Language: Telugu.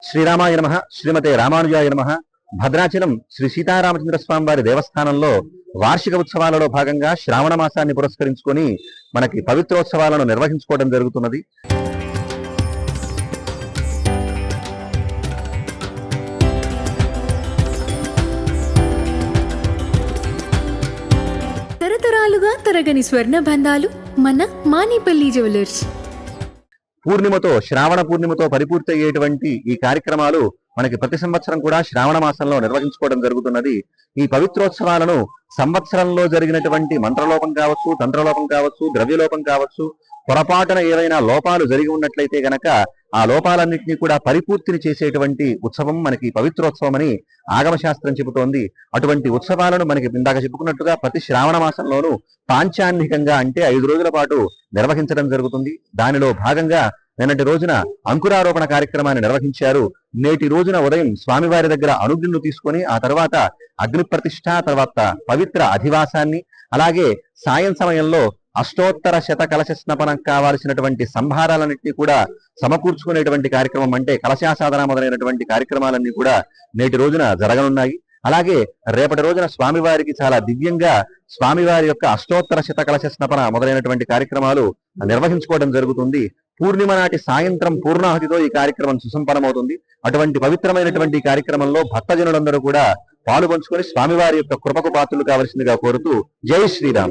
శ్రీరామాయ నమః, శ్రీమతే రామానుజాయ నమః. భద్రాచలం శ్రీ సీతారామచంద్ర స్వామి వారి దేవస్థానంలో వార్షిక ఉత్సవాలలో భాగంగా శ్రావణ మాసాన్ని పురస్కరించుకొని మనకి పవిత్రోత్సవాలను నిర్వహించుకోవడం జరుగుతున్నది. తరతరాలుగా తరగని స్వర్ణ బంధాలు మన మానిపల్లి జ్యువెలర్స్. పూర్ణిమతో, శ్రావణ పూర్ణిమతో పరిపూర్తి అయ్యేటువంటి ఈ కార్యక్రమాలు మనకి ప్రతి సంవత్సరం కూడా శ్రావణ మాసంలో నిర్వహించుకోవడం జరుగుతున్నది. ఈ పవిత్రోత్సవాలను సంవత్సరంలో జరిగినటువంటి మంత్రలోపం కావచ్చు, తంత్రలోపం కావచ్చు, ద్రవ్యలోపం కావచ్చు, పొరపాటున ఏవైనా లోపాలు జరిగి ఉన్నట్లయితే గనక ఆ లోపాలన్నింటినీ కూడా పరిపూర్తిని చేసేటువంటి ఉత్సవం మనకి పవిత్రోత్సవం అని ఆగమశాస్త్రం చెబుతోంది. అటువంటి ఉత్సవాలను మనకి ఇందాక చెప్పుకున్నట్టుగా ప్రతి శ్రావణ మాసంలోనూ పాంచాన్నికంగా అంటే 5 రోజుల పాటు నిర్వహించడం జరుగుతుంది. దానిలో భాగంగా నిన్నటి రోజున అంకురారోపణ కార్యక్రమాన్ని నిర్వహించారు. నేటి రోజున ఉదయం స్వామివారి దగ్గర అనుజ్ఞను తీసుకొని ఆ తర్వాత అగ్ని ప్రతిష్ఠ, తర్వాత పవిత్ర అధివాసాన్ని, అలాగే సాయం సమయంలో అష్టోత్తర శత కలశ స్నపనం కావాల్సినటువంటి సంభారాలన్నింటినీ కూడా సమకూర్చుకునేటువంటి కార్యక్రమం అంటే కలశాసాధన మొదలైనటువంటి కార్యక్రమాలన్నీ కూడా నేటి రోజున జరగనున్నాయి. అలాగే రేపటి రోజున స్వామివారికి చాలా దివ్యంగా స్వామివారి యొక్క అష్టోత్తర శత కలశ స్నపన మొదలైనటువంటి కార్యక్రమాలు నిర్వహించుకోవడం జరుగుతుంది. పూర్ణిమ నాటి సాయంత్రం పూర్ణాహుతితో ఈ కార్యక్రమం సుసంపన్నమవుతుంది. అటువంటి పవిత్రమైనటువంటి కార్యక్రమంలో భక్తజనులందరూ కూడా పాలు పంచుకొని స్వామివారి యొక్క కృపకు పాత్రలు కావలసిందిగా కోరుతూ జై శ్రీరామ్.